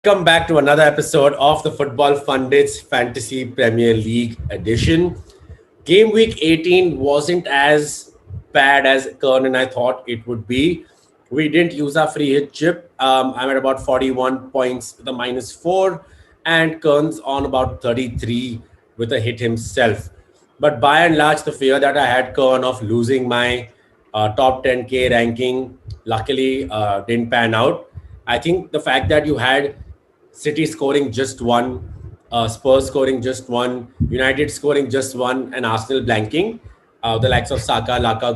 Welcome back to another episode of the Football Pundits Fantasy Premier League edition. Game week 18 wasn't as bad as Karn and I thought it would be. We didn't use our free hit chip. I'm at about 41 points with a -4, and Karn's on about 33 with a hit himself. But by and large, the fear that I had, Karn, of losing my top 10K ranking, luckily didn't pan out. I think the fact that you had City scoring just one, Spurs scoring just one, United scoring just one, and Arsenal blanking. The likes of Saka Laka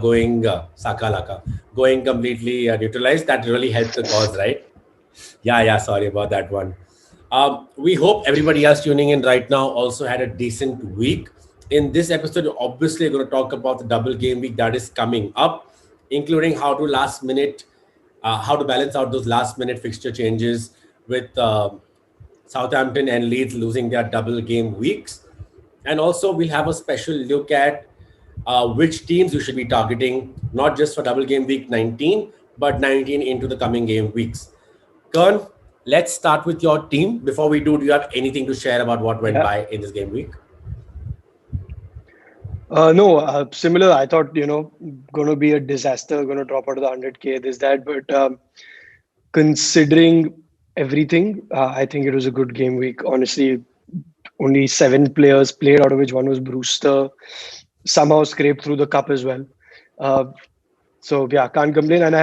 going completely neutralized. That really helped the cause, right? Yeah. Sorry about that one. We hope everybody else tuning in right now also had a decent week. In this episode, we're obviously going to talk about the double game week that is coming up, including how to balance out those last minute fixture changes with Southampton and Leeds losing their double game weeks. And also, we'll have a special look at which teams you should be targeting, not just for double game week 19, but 19 into the coming game weeks. Karn, let's start with your team. Before we do you have anything to share about what went by in this game week? No, similar. I thought, going to be a disaster, going to drop out of the 100K, this, that. But considering everything, I think it was a good game week. Honestly, only 7 players played, out of which one was Brewster. Somehow scraped through the cup as well. So yeah, can't complain. And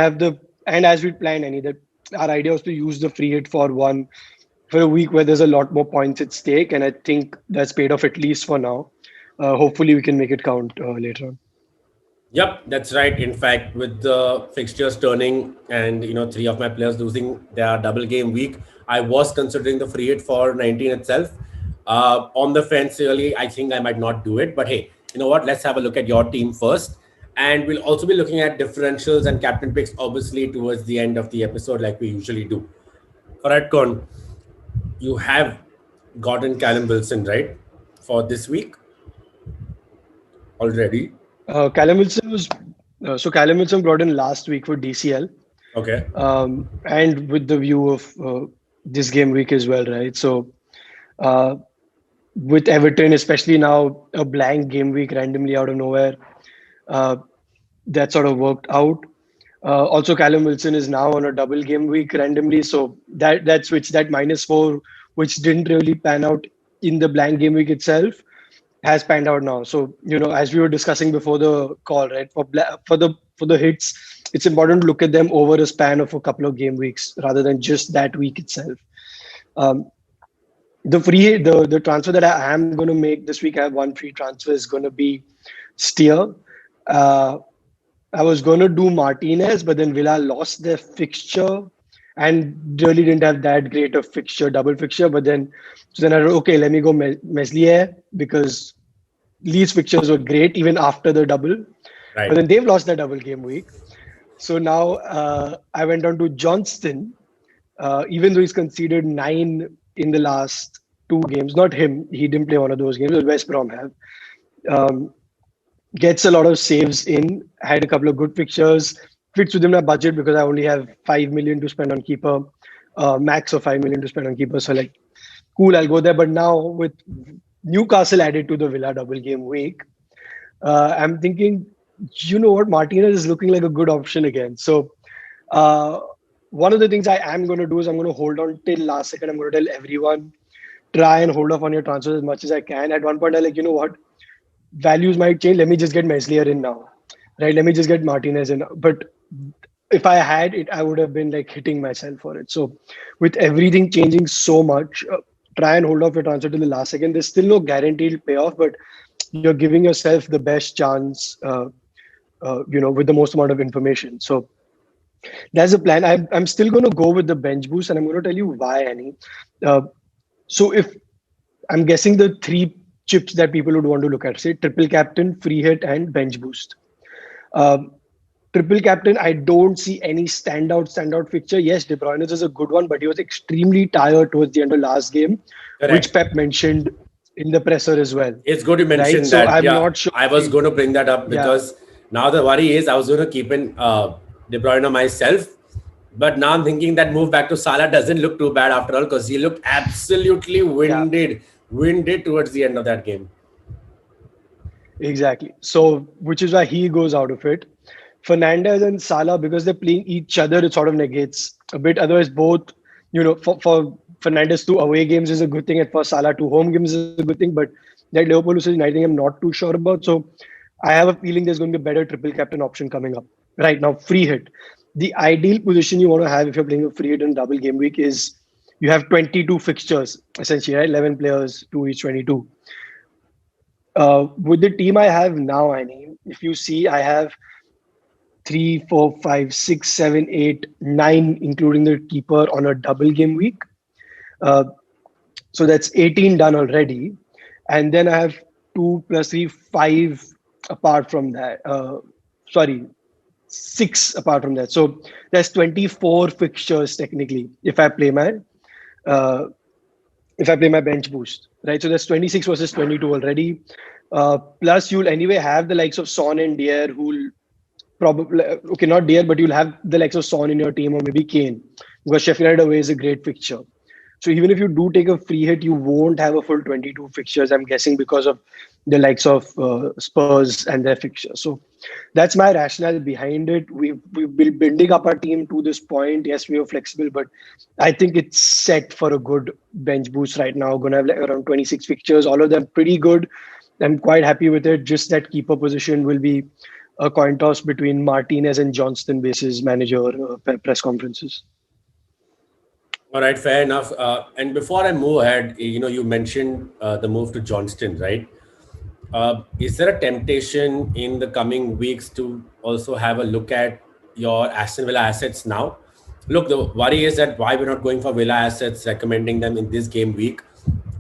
as we planned, our idea was to use the free hit for a week where there's a lot more points at stake, and I think that's paid off at least for now. Hopefully we can make it count later on. Yep, that's right. In fact, with the fixtures turning and 3 of my players losing their double game week, I was considering the free hit for 19 itself. On the fence, really, I think I might not do it. But hey, you know what? Let's have a look at your team first. And we'll also be looking at differentials and captain picks, obviously, towards the end of the episode, like we usually do. All right, Karn, you have gotten Callum Wilson, right, for this week already? Callum Wilson brought in last week for DCL. Okay. And with the view of this game week as well, right? So with Everton, especially now, a blank game week randomly out of nowhere, that sort of worked out. Also, Callum Wilson is now on a double game week randomly, so that switch, that -4, which didn't really pan out in the blank game week itself, has panned out now. So, as we were discussing before the call, right, for the hits, it's important to look at them over a span of a couple of game weeks rather than just that week itself. The transfer that I am going to make this week, I have one free transfer, is going to be Steer. I was going to do Martinez, but then Villa lost their fixture and really didn't have that great a double fixture. But then I thought, okay, let me go Meslier, because Leeds fixtures were great even after the double. Right. But then they've lost their double game week. So now I went on to Johnston, even though he's conceded 9 in the last 2 games. Not him. He didn't play one of those games. It was West Brom have. Gets a lot of saves in, had a couple of good fixtures, fits within my budget because I only have 5 million to spend on keeper, max of 5 million to spend on keeper. So cool, I'll go there. But now with Newcastle added to the Villa double game week, I'm thinking, what, Martinez is looking like a good option again. So one of the things I am going to do is I'm going to hold on till last second. I'm going to tell everyone, try and hold off on your transfers as much as I can. At one point, I'm like, what? Values might change. Let me just get Meslier in now, right? Let me just get Martinez in. But if I had it, I would have been hitting myself for it. So with everything changing so much, try and hold off your transfer till the last second. There's still no guaranteed payoff, but you're giving yourself the best chance, with the most amount of information. So that's the plan. I'm still going to go with the bench boost, and I'm going to tell you why, Annie. So if I'm guessing the 3 chips that people would want to look at, say triple captain, free hit, and bench boost. Triple captain, I don't see any standout fixture. Yes, De Bruyne is a good one, but he was extremely tired towards the end of last game, Correct. Which Pep mentioned in the presser as well. It's good to mention that. So I'm not sure. I was going to bring that up because now the worry is I was going to keep in De Bruyne myself, But now I'm thinking that move back to Salah doesn't look too bad after all, because he looked absolutely Yeah, winded towards the end of that game. exactly. So, which is why he goes out of it. Fernandez and Salah, because they're playing each other, it sort of negates a bit. Otherwise, both, for Fernandez, two away games is a good thing, and for Salah, two home games is a good thing. But that Liverpool versus United, I'm not too sure about. So, I have a feeling there's going to be a better triple captain option coming up right now. Free hit. The ideal position you want to have if you're playing a free hit and double game week is you have 22 fixtures essentially, right? 11 players, two each, 22. With the team I have now, I mean, if you see, I have three, four, five, six, seven, eight, nine, including the keeper on a double game week. Uh, so that's 18 done already. And then I have two plus three, five apart from that. Sorry, six apart from that. So there's 24 fixtures technically uh, if I play my bench boost, right? So there's 26 versus 22 already. Plus, you'll anyway have the likes of Son and Dier, who'll probably, okay, not Dier, but you'll have the likes of Son in your team, or maybe Kane, because Sheffield United away is a great fixture. So even if you do take a free hit, you won't have a full 22 fixtures, I'm guessing, because of the likes of Spurs and their fixtures. So that's my rationale behind it. We've been building up our team to this point. Yes, we are flexible, but I think it's set for a good bench boost right now. Going to have like around 26 fixtures, all of them pretty good. I'm quite happy with it. Just that keeper position will be a coin toss between Martinez and Johnston basis manager press conferences. All right, fair enough. And before I move ahead, you mentioned the move to Johnston, right? Is there a temptation in the coming weeks to also have a look at your Aston Villa assets now? Look, the worry is that why we're not going for Villa assets, recommending them in this game week,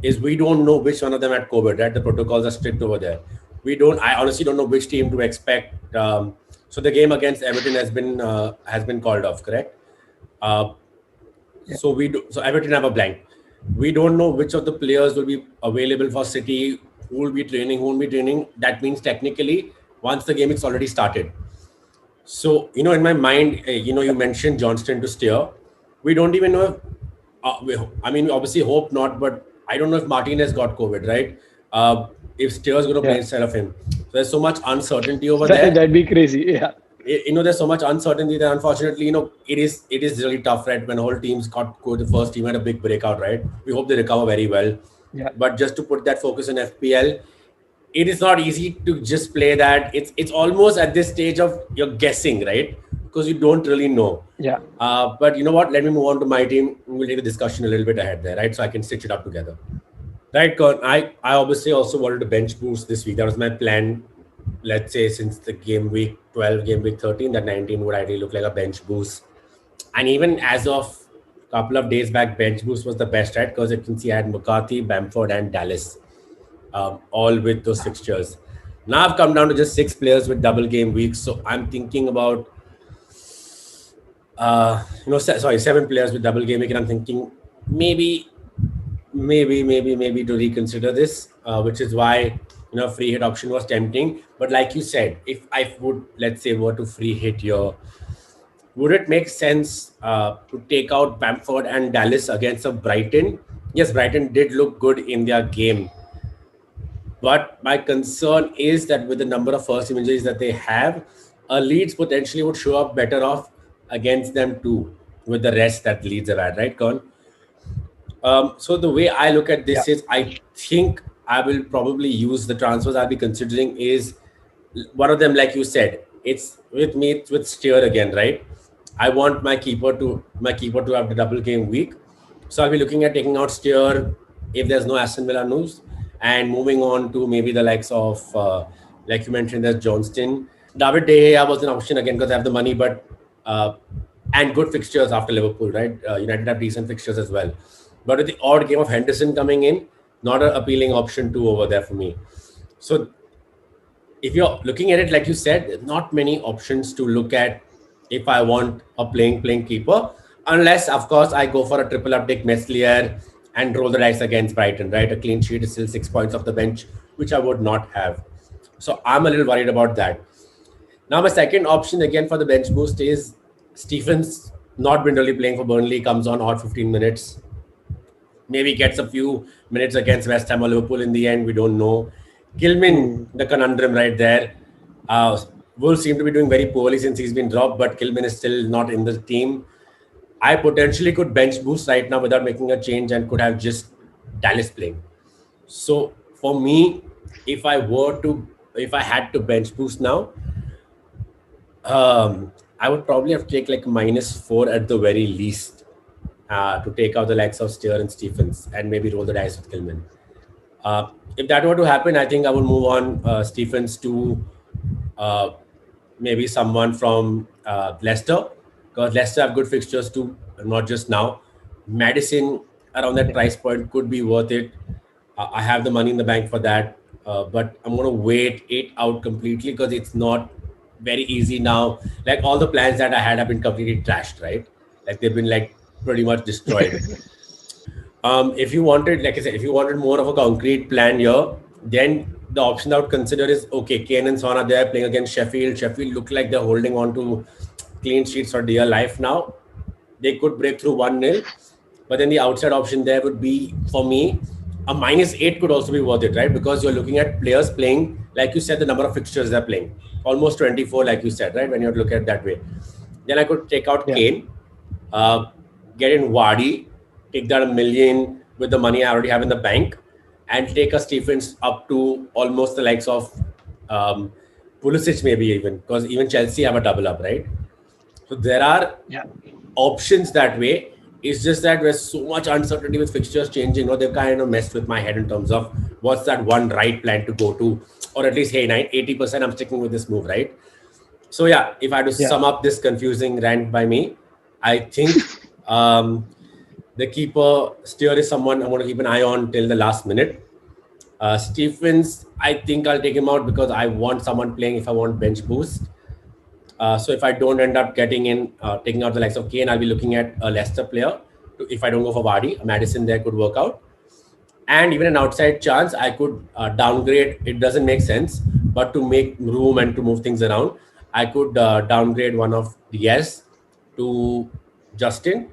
is we don't know which one of them had COVID, right? The protocols are strict over there. I honestly don't know which team to expect. So the game against Everton has been called off, correct? Uh, so Everton have a blank. We don't know which of the players will be available for City, who will be training, who won't be training. That means technically, once the game is already started. So, in my mind, you mentioned Johnston to steer. We don't even know if, I mean, we obviously hope not, but I don't know if Martinez got COVID, right? If Steer's going to play Yeah, instead of him. So there's so much uncertainty over there. that'd be crazy. Yeah, There's so much uncertainty that unfortunately, it is really tough, right? When whole teams got COVID, the first team had a big breakout, right? We hope they recover very well. yeah, But just to put that focus on FPL, it is not easy to just play that. It's almost at this stage of you're guessing, right? Because you don't really know. yeah. But you know what? Let me move on to my team. We'll take the discussion a little bit ahead there, right? So I can stitch it up together. Right, Karn. I obviously also wanted to bench boost this week. That was my plan. Let's say since the game week 12, game week 13, that 19 would ideally look like a bench boost. And even as of a couple of days back, bench boost was the best, right? Because you can see I had McCarthy, Bamford, and Dallas, all with those fixtures. Now I've come down to just six players with double game weeks. So I'm thinking about, seven players with double game week, and I'm thinking maybe maybe to reconsider this, which is why free hit option was tempting. But like you said, if I would, let's say, were to free hit here, would it make sense to take out Bamford and Dallas against a Brighton? Yes, Brighton did look good in their game, but my concern is that with the number of first team injuries that they have, Leeds potentially would show up better off against them too, with the rest that Leeds have had, right, Con? So the way I look at Yeah. this is, I think I will probably use the transfers I'll be considering is one of them, like you said, it's with me, it's with Steer again, right? I want my keeper to have the double game week, so I'll be looking at taking out Steer if there's no Aston Villa news, and moving on to maybe the likes of, like you mentioned, there's Johnston. David De Gea was an option again because I have the money, but uh, and good fixtures after Liverpool, right? United have decent fixtures as well, but with the odd game of Henderson coming in, not an appealing option too over there for me. So if you're looking at it, like you said, there's not many options to look at if I want a playing keeper, unless of course I go for a triple uptick Meslier and roll the dice against Brighton, right? A clean sheet is still 6 points off the bench, which I would not have. So I'm a little worried about that. Now my second option again for the bench boost is Stephens. Not been really playing for Burnley, comes on odd 15 minutes. Maybe gets a few minutes against West Ham or Liverpool in the end. We don't know. Kilman, Hmm. the conundrum right there. Uh, Wolves seem to be doing very poorly since he's been dropped, but Kilman is still not in the team. I potentially could bench boost right now without making a change and could have just Dallas playing. So for me, if I were to, if I had to bench boost now, I would probably have to take like -4 at the very least to take out the likes of Steer and Stephens and maybe roll the dice with Kilman. If that were to happen, I think I would move on Stephens to uh, maybe someone from Leicester, because Leicester have good fixtures too, not just now. Madison around that Yeah. price point could be worth it. I have the money in the bank for that, but I'm going to wait it out completely because it's not very easy now. Like all the plans that I had have been completely trashed, right? Like they've been like pretty much destroyed. If you wanted, like I said, if you wanted more of a concrete plan here, then the option I would consider is okay. Kane and Son are there playing against Sheffield. Sheffield look like they're holding on to clean sheets for dear life now. They could break through 1-0, but then the outside option there would be for me a -8 could also be worth it, right? Because you're looking at players playing, like you said, the number of fixtures they're playing almost 24, like you said, right? When you look at it that way, then I could take out Yeah. Kane, uh, get in Vardy, take that a million with the money I already have in the bank, and take a Stephens up to almost the likes of um, Pulisic, maybe even because even Chelsea have a double up, right? So there are Yeah. options that way. It's just that there's so much uncertainty with fixtures changing. They've kind of messed with my head in terms of what's that one right plan to go to, or at least hey, 80% I'm sticking with this move, right? So yeah, if I had to Yeah. sum up this confusing rant by me, I think um, the keeper steer is someone I'm going to keep an eye on till the last minute. Stephens, I think I'll take him out because I want someone playing if I want bench boost. So if I don't end up getting in, taking out the likes of Kane, I'll be looking at a Leicester player. If I don't go for Vardy, Madison there could work out. And even an outside chance, I could downgrade. It doesn't make sense, but to make room and to move things around, I could downgrade one of the yes to Justin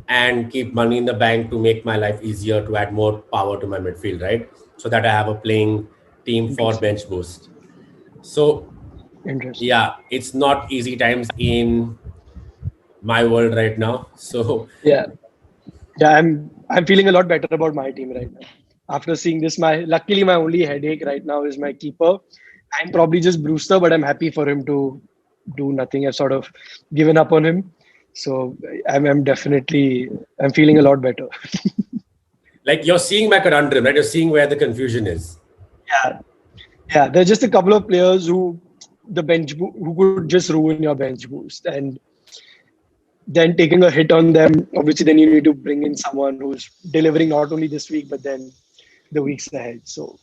and keep money in the bank to make my life easier to add more power to my midfield, right? So that I have a playing team for Interesting. bench boost. So Interesting. yeah, it's not easy times in my world right now. So Yeah. Yeah. I'm feeling a lot better about my team right now. After seeing this, my luckily my only headache right now is my keeper. I'm probably just Brewster, but I'm happy for him to do nothing. I've sort of given up on him. So I'm definitely I'm feeling a lot better. like you're seeing my conundrum, right? You're seeing where the confusion is. Yeah. Yeah. There's just a couple of players who could just ruin your bench boost, and then taking a hit on them, obviously then you need to bring in someone who's delivering not only this week but then the weeks ahead. So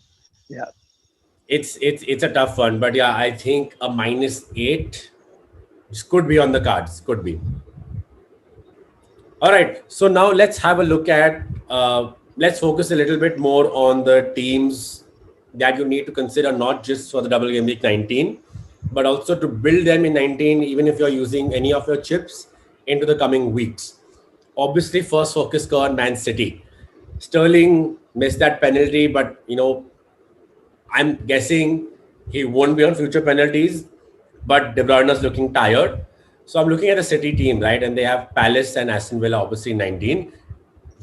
yeah. It's a tough one, but yeah, I think a -8 could be on the cards. Could be. All right. So now let's have a look at. Let's focus a little bit more on the teams that you need to consider, not just for the double game week 19, but also to build them in 19, even if you're using any of your chips into the coming weeks. Obviously, first focus go on Man City. Sterling missed that penalty, but I'm guessing he won't be on future penalties, but De Bruyne is looking tired. So I'm looking at the City team, right? And they have Palace and Aston Villa, obviously 19,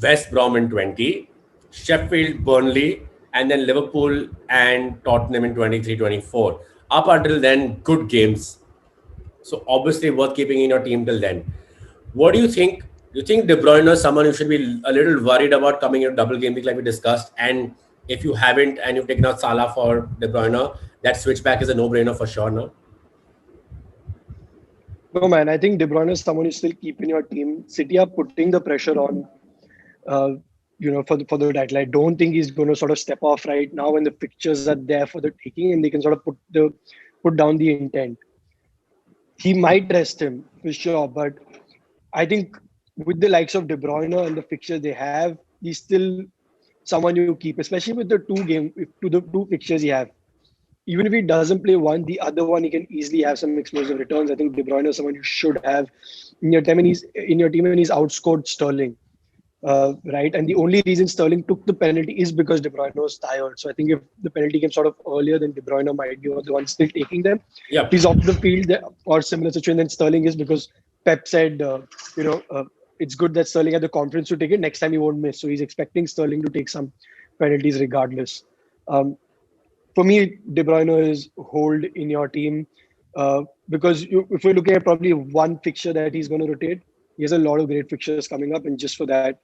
West Brom in 20, Sheffield, Burnley, and then Liverpool and Tottenham in 23, 24. Up until then, good games. So obviously worth keeping in your team till then. What do you think? Do you think De Bruyne is someone you should be a little worried about coming in a double game week like we discussed? And if you haven't and you've taken out Salah for De Bruyne, that switchback is a no-brainer for sure now. No, man, I think De Bruyne is someone you still keep in your team. City are putting the pressure on, uh, for the title. I don't think he's going to sort of step off right now when the fixtures are there for the taking, and they can sort of put down the intent. He might rest him for sure, but I think with the likes of De Bruyne and the fixtures they have, he's still someone you keep, especially with the the two fixtures he have. Even if he doesn't play one, the other one he can easily have some explosive returns. I think De Bruyne is someone you should have in your team and he's outscored Sterling. Right, and the only reason Sterling took the penalty is because De Bruyne was tired. So I think if the penalty came sort of earlier, then De Bruyne might be the one still taking them. If Yep. he's off the field or similar situation, then Sterling is, because Pep said, you know, it's good that Sterling had the confidence to take it. Next time he won't miss. So he's expecting Sterling to take some penalties regardless. Um, for me, De Bruyne is hold in your team because if you're looking at probably one fixture that he's going to rotate, he has a lot of great fixtures coming up, and just for that,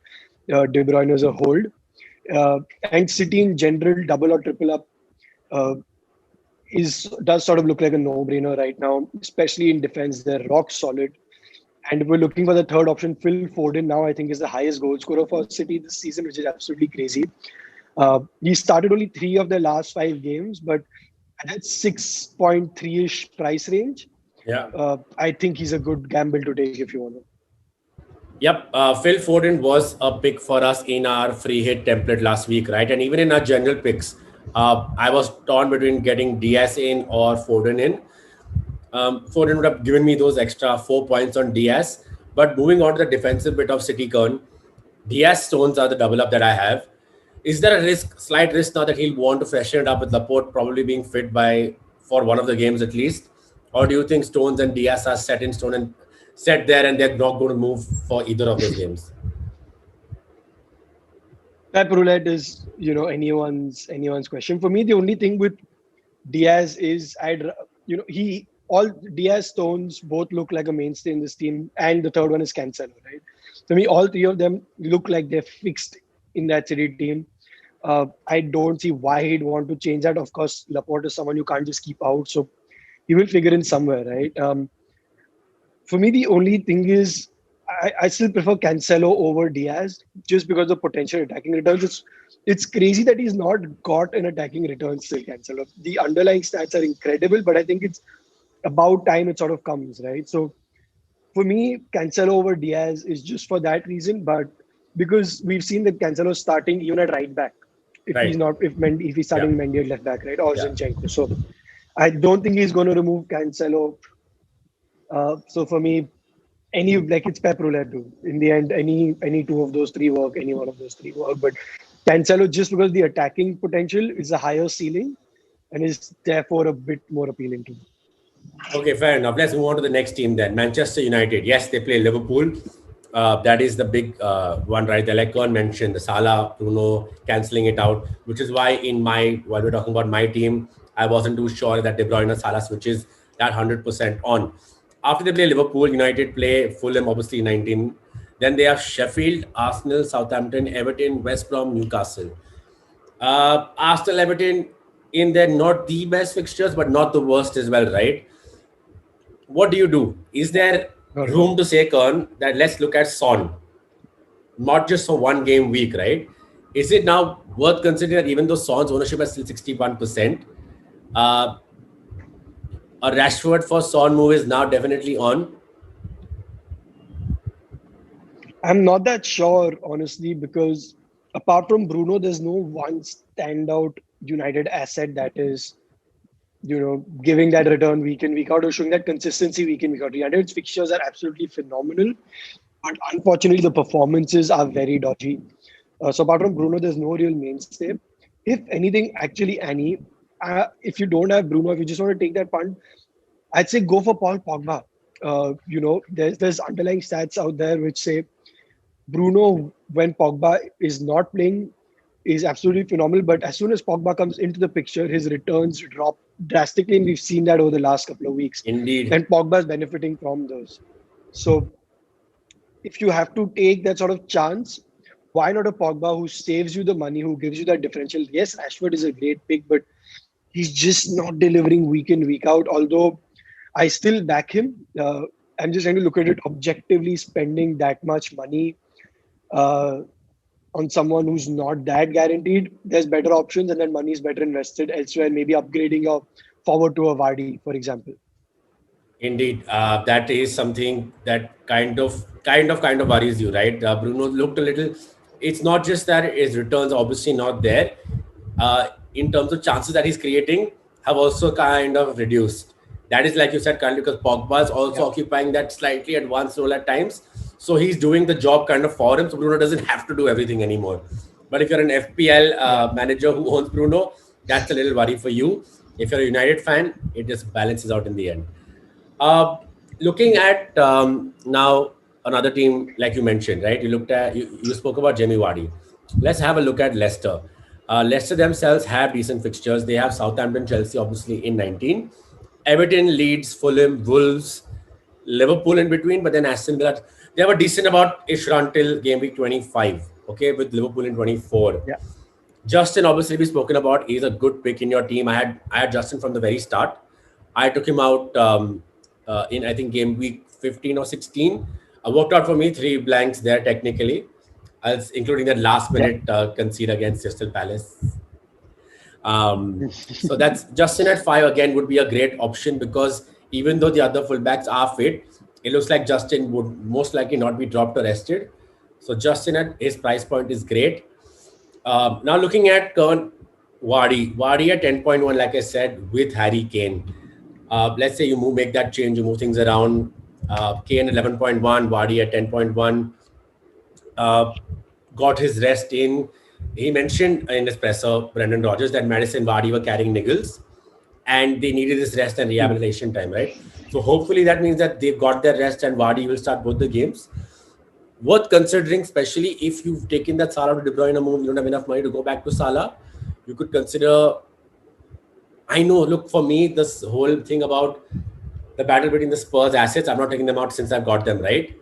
De Bruyne is a hold. And City in general, double or triple up, uh, does sort of look like a no-brainer right now, especially in defense. They're rock solid. And if we're looking for the third option, Phil Foden now I think is the highest goal scorer for City this season, which is absolutely crazy. He started only 3 of the last 5 games, but at that 6.3-ish price range, Yeah. I think he's a good gamble to take if you want to. Yep, Phil Foden was a pick for us in our free hit template last week, right? And even in our general picks, I was torn between getting Diaz in or Foden in. Foden would have given me those extra 4 points on Diaz. But moving on to the defensive bit of City Karn, Diaz Stones are the double up that I have. Is there a slight risk now that he'll want to freshen it up with Laporte probably being fit by for one of the games at least? Or do you think Stones and Diaz are set in stone and set there and they're not going to move for either of those games? Pep roulette is, anyone's question. For me, the only thing with Diaz is he all Diaz Stones both look like a mainstay in this team, and the third one is Cancelo, right? To me, all three of them look like they're fixed in that City team. I don't see why he'd want to change that. Of course, Laporte is someone you can't just keep out, so he will figure in somewhere, right? For me, the only thing is I still prefer Cancelo over Diaz just because of potential attacking returns. It's crazy that he's not got an attacking return still, Cancelo. The underlying stats are incredible, but I think it's about time it sort of comes, right? So for me, Cancelo over Diaz is just for that reason, but because we've seen that Cancelo starting even at right back, if he's Right. not if he's Yeah. starting Mendy at left back, right, or Yeah. Zinchenko. So I don't think he's going to remove Cancelo. So for me, it's Pep roulette, dude. In the end, any two of those three work, any one of those three work. But Cancelo, just because the attacking potential is a higher ceiling and is therefore a bit more appealing to me. Okay, fair enough. Let's move on to the next team then. Manchester United. Yes, they play Liverpool. That is the big one right there. Like Karn mentioned, the Salah, Bruno cancelling it out, which is why while we're talking about my team, I wasn't too sure that De Bruyne Salah switches that 100% on. After they play Liverpool, United play Fulham, obviously 19. Then they have Sheffield, Arsenal, Southampton, Everton, West Brom, Newcastle. Arsenal, Everton, in their not the best fixtures, but not the worst as well, right? What do you do? Is there All right. room to say, Karn, that let's look at Son, not just for one game week, right? Is it now worth considering that even though Son's ownership is still 61%, uh, a Rashford for Son move is now definitely on? I'm not that sure, honestly, because apart from Bruno, there's no one standout United asset that is, giving that return week in, week out, or showing that consistency week in, week out. United's fixtures are absolutely phenomenal, but unfortunately, the performances are very dodgy. So apart from Bruno, there's no real mainstay. If anything, actually, Annie, if you don't have Bruno, if you just want to take that punt, I'd say go for Paul Pogba. There's underlying stats out there which say Bruno, when Pogba is not playing, is absolutely phenomenal. But as soon as Pogba comes into the picture, his returns drop drastically, and we've seen that over the last couple of weeks. Indeed. And Pogba is benefiting from those. So if you have to take that sort of chance, why not a Pogba who saves you the money, who gives you that differential? Yes, Rashford is a great pick, but he's just not delivering week in, week out. Although I still back him. I'm just trying to look at it objectively, spending that much money uh, on someone who's not that guaranteed. There's better options, and then money is better invested elsewhere, maybe upgrading your forward to a Vardy, for example. Indeed, that is something that kind of worries you, right? Bruno looked a little. It's not just that his returns are obviously not there. In terms of chances that he's creating, have also kind of reduced. That is like you said, currently because Pogba is also Yeah. occupying that slightly advanced role at times. So he's doing the job kind of for him. So Bruno doesn't have to do everything anymore. But if you're an FPL Yeah. manager who owns Bruno, that's a little worry for you. If you're a United fan, it just balances out in the end. Uh, Looking at now another team like you mentioned, right? You spoke about Jamie Vardy. Let's have a look at Leicester. Leicester themselves have decent fixtures. They have Southampton, Chelsea, obviously in 19, Everton, Leeds, Fulham, Wolves, Liverpool in between, but then Aston Villa. They have a decent about ish run till game week 25. Okay, with Liverpool in 24. Yeah. Justin, obviously, we spoken about. He's a good pick in your team. I had Justin from the very start. I took him out in I think game week 15 or 16. Worked out for me, three blanks there technically, as including that last Yeah. minute concede against Crystal Palace. So that's Justin at five again would be a great option because even though the other fullbacks are fit, it looks like Justin would most likely not be dropped or rested. So Justin at his price point is great. Now looking at Karn, Vardy at 10.1, like I said, with Harry Kane. Let's say make that change, you move things around. Kane 11.1, Vardy at 10.1. Uh, got his rest in. He mentioned in his presser, Brendan Rodgers, that Madison Vardy were carrying niggles and they needed this rest and rehabilitation time, right? So hopefully that means that they've got their rest and Vardy will start both the games. Worth considering, especially if you've taken that Salah to De Bruyne move, you don't have enough money to go back to Salah. You could consider. I know, look, for me, this whole thing about the battle between the Spurs assets, I'm not taking them out since I've got them, right?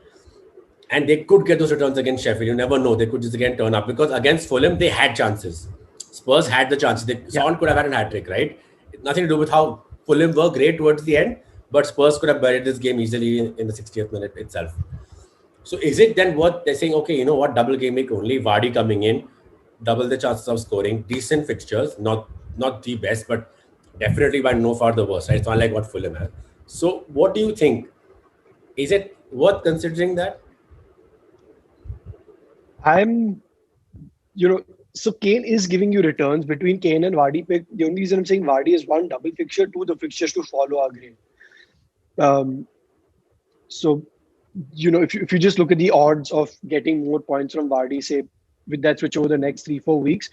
And they could get those returns against Sheffield. You never know. They could just again turn up because against Fulham, they had chances. Spurs had the chances. Yeah. Son could have had a hat trick, right? Nothing to do with how Fulham were great towards the end, but Spurs could have buried this game easily in the 60th minute itself. So is it then worth they're saying, okay, you know what, double game week only, Vardy coming in, double the chances of scoring, decent fixtures, not the best, but definitely by no far the worst, right? It's not like what Fulham has. So what do you think? Is it worth considering that? I'm, so Kane is giving you returns between Kane and Vardy pick. The only reason I'm saying Vardy is one, double fixture, two, the fixtures to follow are great. So, if you just look at the odds of getting more points from Vardy, say, with that switch over the next 3-4 weeks,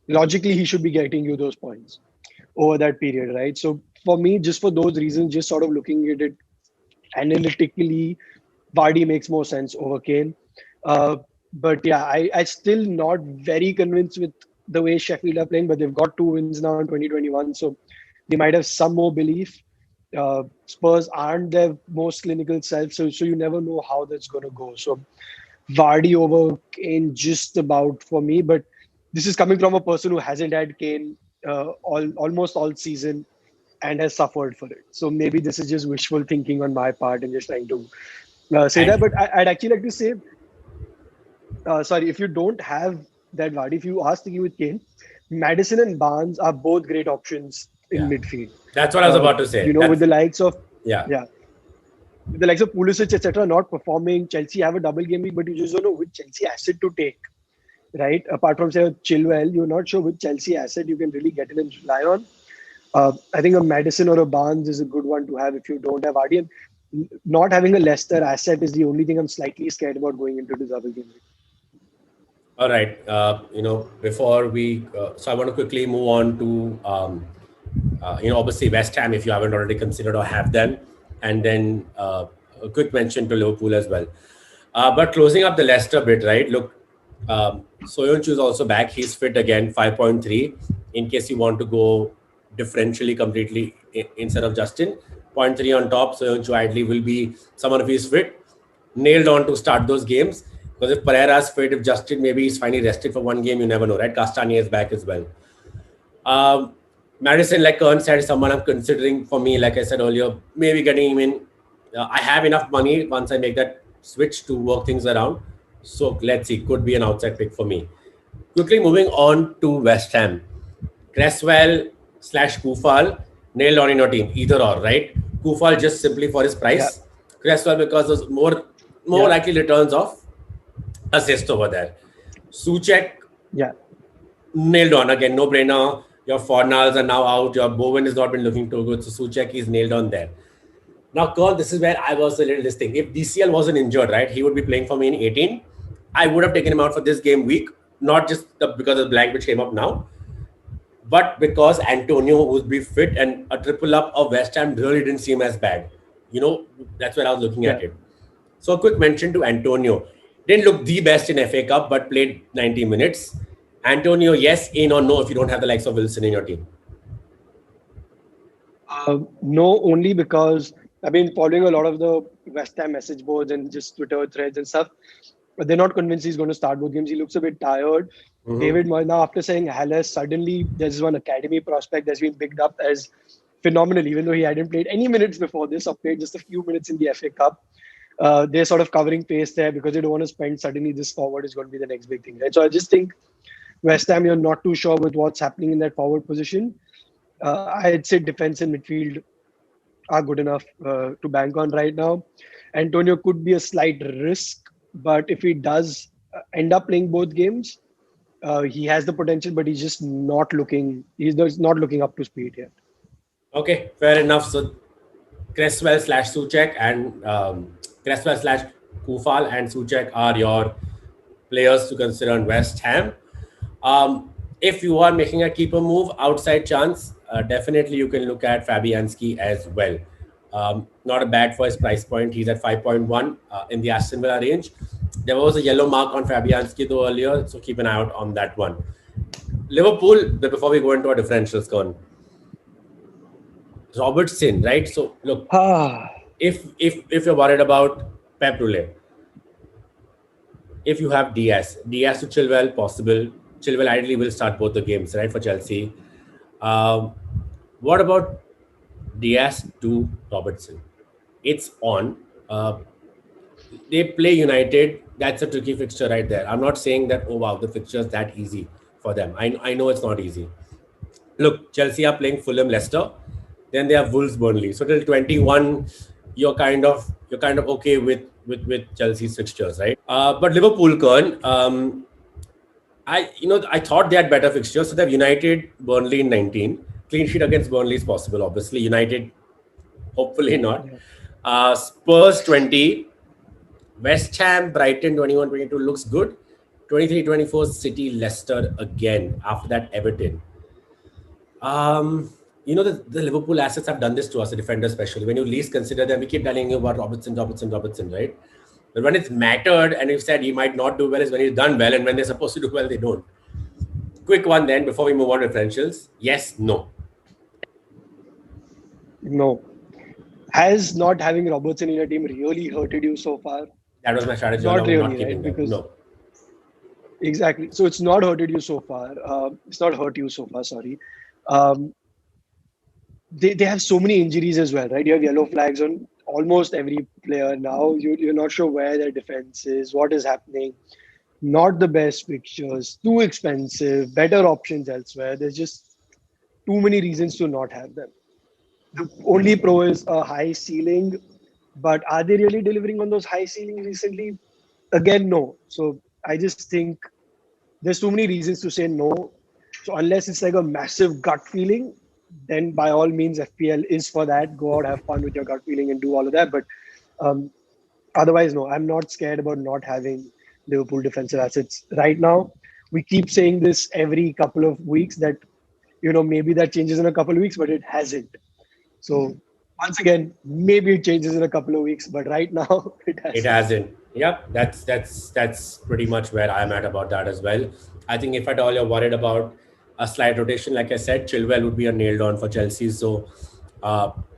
logically he should be getting you those points over that period, right? So for me, just for those reasons, just sort of looking at it analytically, Vardy makes more sense over Kane. But yeah, I still not very convinced with the way Sheffield are playing, but they've got 2 wins now in 2021, so they might have some more belief. Spurs aren't their most clinical self, so you never know how that's going to go. So Vardy over Kane just about for me, but this is coming from a person who hasn't had Kane almost all season and has suffered for it. So maybe this is just wishful thinking on my part and just trying to say that. But I'd actually like to say, sorry, if you don't have that Vardy, if you are sticking with Kane, Maddison and Barnes are both great options in midfield. That's what I was about to say. With the likes of yeah, with the likes of Pulisic, etc., not performing. Chelsea have a double game week, but you just don't know which Chelsea asset to take, right? Apart from say Chilwell, you're not sure which Chelsea asset you can really get in and rely on. I think a Maddison or a Barnes is a good one to have if you don't have Vardy. And not having a Leicester asset is the only thing I'm slightly scared about going into the double game week. All right. Before we, so I want to quickly move on to, obviously West Ham, if you haven't already considered or have them, and then a quick mention to Liverpool as well. But closing up the Leicester bit, right? Look, Soyuncu is also back. He's fit again, 5.3. In case you want to go differentially completely instead of Justin, 0.3 on top. Soyuncu ideally will be someone if he's fit, nailed on to start those games. Because if Pereira's fit, if Justin maybe he's finally rested for one game, you never know, right? Castagna is back as well. Madison, like Karn said, is someone I'm considering for me, like I said earlier, maybe getting him in. I have enough money once I make that switch to work things around. So let's see, could be an outside pick for me. Quickly moving on to West Ham. Cresswell / Kufal, nailed on in your team, either or, right? Kufal just simply for his price. Yeah. Cresswell because there's more likely returns of assist over there. Soucek, nailed on again, no brainer. Your Fornals are now out. Your Bowen has not been looking too good. So Soucek is nailed on there. Now, Karl, this is where I was a little this thing. If DCL wasn't injured, right, he would be playing for me in 18. I would have taken him out for this game week, not just because of the blank which came up now, but because Antonio would be fit and a triple up of West Ham really didn't seem as bad. You know, that's where I was looking Yeah. at it. So, a quick mention to Antonio. Didn't look the best in FA Cup, but played 90 minutes. Antonio, yes, in or no if you don't have the likes of Wilson in your team. No, only because I've been following a lot of the West Ham message boards and just Twitter threads and stuff. But they're not convinced he's going to start both games. He looks a bit tired. Mm-hmm. David Moyes, now after saying Haller, suddenly there's one academy prospect that's been picked up as phenomenal, even though he hadn't played any minutes before this or played just a few minutes in the FA Cup. They're sort of covering pace there because they don't want to spend suddenly this forward is going to be the next big thing, right? So I just think West Ham, you're not too sure with what's happening in that forward position. I'd say defense and midfield are good enough to bank on right now. Antonio could be a slight risk, but if he does end up playing both games, he has the potential, but he's just not looking. He's just not looking up to speed yet. Okay, fair enough. So Cresswell slash Soucek and Cresswell slash Kufal and Soucek are your players to consider on West Ham. If you are making a keeper move outside chance, definitely you can look at Fabianski as well. Not a bad for his price point. He's at 5.1 in the Aston Villa range. There was a yellow mark on Fabianski though earlier, so keep an eye out on that one. Liverpool, before we go into our differentials, Karn. Robertson, right? So look, if you're worried about Pep Roulette, if you have Diaz to Chilwell, possible. Chilwell ideally will start both the games, right, for Chelsea. What about Diaz to Robertson? It's on. They play United. That's a tricky fixture right there. I'm not saying that, oh wow, the fixture is that easy for them. I know it's not easy. Look, Chelsea are playing Fulham, Leicester. Then they have Wolves, Burnley. So till 21, you're kind of okay with Chelsea's fixtures, right? But Liverpool, Kern, I thought they had better fixtures. So they have United, Burnley in 19. Clean sheet against Burnley is possible, obviously. United, hopefully not. Spurs 20. West Ham, Brighton 21-22 looks good. 23-24 City, Leicester again. After that, Everton. The Liverpool assets have done this to us, the defenders especially. When you least consider them, we keep telling you about Robertson, right? But when it's mattered and you've said he might not do well is when he's done well, and when they're supposed to do well, they don't. Quick one then, before we move on to differentials. Yes, no. No. Has not having Robertson in your team really hurted you so far? That was my strategy. Not along, really, not keeping right? them. Because No. exactly. So it's not hurted you so far. It's not hurt you so far. Sorry. They have so many injuries as well, right? You have yellow flags on almost every player now. You're not sure where their defense is, what is happening. Not the best fixtures, too expensive, better options elsewhere. There's just too many reasons to not have them. The only pro is a high ceiling, but are they really delivering on those high ceilings recently? Again, no. So I just think there's too many reasons to say no. So unless it's like a massive gut feeling, then by all means, FPL is for that. Go out, have fun with your gut feeling and do all of that. But otherwise, no, I'm not scared about not having Liverpool defensive assets right now. We keep saying this every couple of weeks that, maybe that changes in a couple of weeks, but it hasn't. So once again, maybe it changes in a couple of weeks, but right now it hasn't. It hasn't. Yep, that's pretty much where I'm at about that as well. I think if at all you're worried about a slight rotation, like I said, Chilwell would be a nailed on for Chelsea. So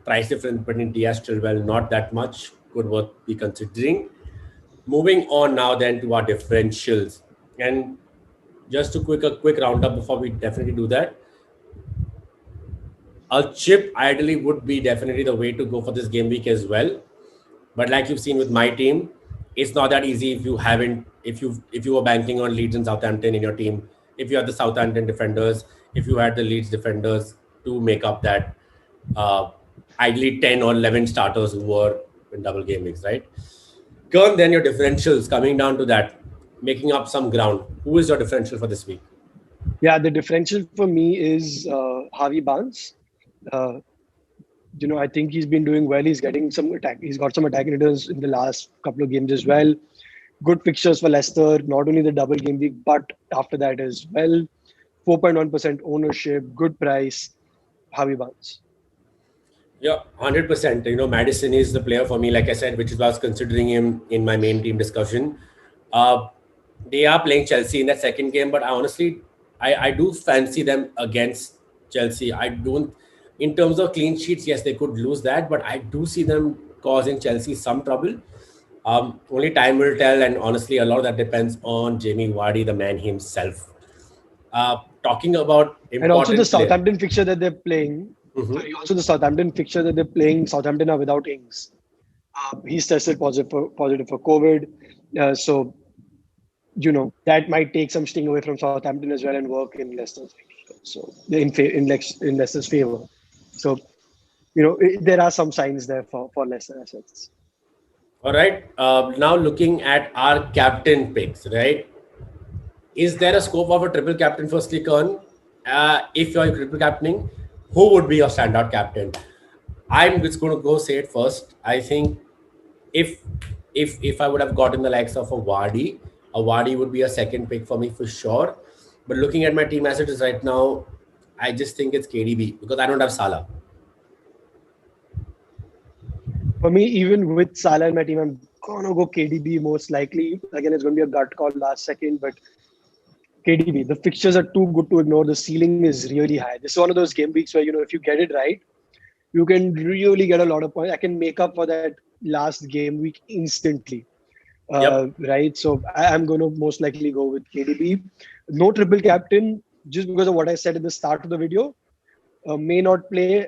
price difference between Diaz Chilwell, not that much. Could worth be considering. Moving on now then to our differentials. And just a quick roundup before we definitely do that. A chip ideally would be definitely the way to go for this game week as well. But like you've seen with my team, it's not that easy if you were banking on Leeds and Southampton in your team, if you had the Southampton defenders, if you had the Leeds defenders to make up that ideally 10 or 11 starters who were in double game weeks, right? Kern, then your differentials coming down to that, making up some ground. Who is your differential for this week? Yeah, the differential for me is Harvey Barnes. Uh, I think he's been doing well. He's getting some attack. He's got some attacking returns in the last couple of games as well. Good fixtures for Leicester, not only the double game week, but after that as well. 4.1% ownership, good price. Harvey Barnes. Yeah, 100%. Madison is the player for me, like I said, which is why I was considering him in my main team discussion. Uh, they are playing Chelsea in that second game, but I do fancy them against Chelsea. I don't, in terms of clean sheets, yes, they could lose that, but I do see them causing Chelsea some trouble. Only time will tell, and honestly, a lot of that depends on Jamie Vardy, the man himself. Talking about And also the important player. Southampton fixture that they're playing. Sorry, also the Southampton fixture that they're playing. Southampton are without Ings. He's tested positive for COVID. So that might take some sting away from Southampton as well and work in Leicester's favor. So in Leicester's favor. So there are some signs there for Leicester assets. All right. Now looking at our captain picks, right? Is there a scope of a triple captain firstly, Karn? If you're triple captaining, who would be your standout captain? I'm just going to go say it first. I think if if I would have gotten the likes of a Vardy would be a second pick for me for sure. But looking at my team assets right now, I just think it's KDB because I don't have Salah. For me, even with Salah in my team, I'm gonna go KDB most likely. Again, it's gonna be a gut call last second, but KDB. The fixtures are too good to ignore. The ceiling is really high. This is one of those game weeks where if you get it right, you can really get a lot of points. I can make up for that last game week instantly. Yep. Right. So I'm going to most likely go with KDB. No triple captain, just because of what I said at the start of the video. May not play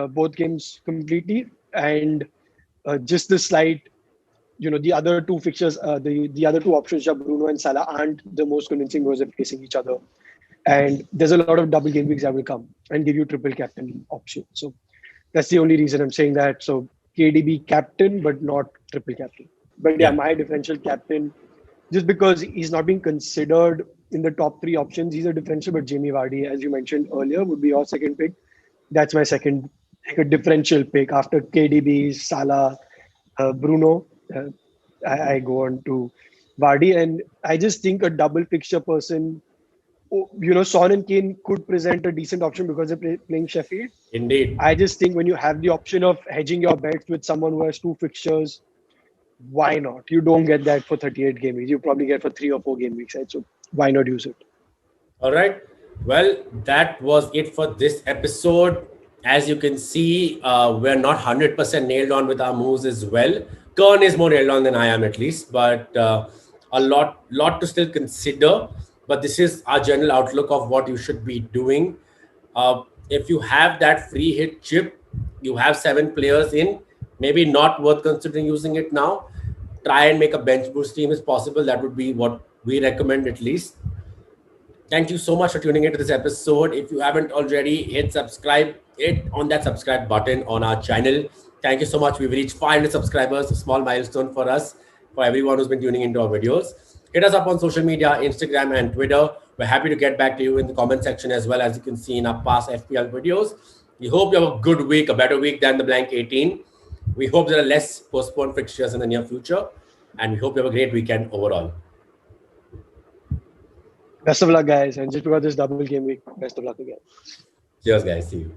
both games completely, and just the slight. The other two fixtures, the other two options, Bruno and Salah, aren't the most convincing because they're facing each other. And there's a lot of double game weeks that will come and give you triple captain option. So that's the only reason I'm saying that. So KDB captain, but not triple captain. But yeah, Yeah. my differential captain, just because he's not being considered in the top three options, he's a differential. But Jamie Vardy, as you mentioned earlier, would be your second pick. That's my second, like a differential pick after KDB, Salah, Bruno. I go on to Vardy, and I just think a double fixture person. Son and Kane could present a decent option because they're playing Sheffield. Indeed. I just think when you have the option of hedging your bets with someone who has two fixtures, why not? You don't get that for 38 game weeks. You probably get for 3 or 4 game weeks, right? So why not use it? All right. Well, that was it for this episode. As you can see, we're not 100% nailed on with our moves as well. Kern is more nailed on than I am, at least, but a lot to still consider. But this is our general outlook of what you should be doing. If you have that free hit chip, you have 7 players in, maybe not worth considering using it now. Try and make a bench boost team if possible. That would be what we recommend at least. Thank you so much for tuning into this episode. If you haven't already, hit subscribe, hit on that subscribe button on our channel. Thank you so much. We've reached 500 subscribers, a small milestone for us, for everyone who's been tuning into our videos. Hit us up on social media, Instagram and Twitter. We're happy to get back to you in the comment section as well, as you can see in our past FPL videos. We hope you have a good week, a better week than the blank 18. We hope there are less postponed fixtures in the near future. And we hope you have a great weekend overall. Best of luck, guys. And just because this double game week, best of luck again. Cheers, guys. See you.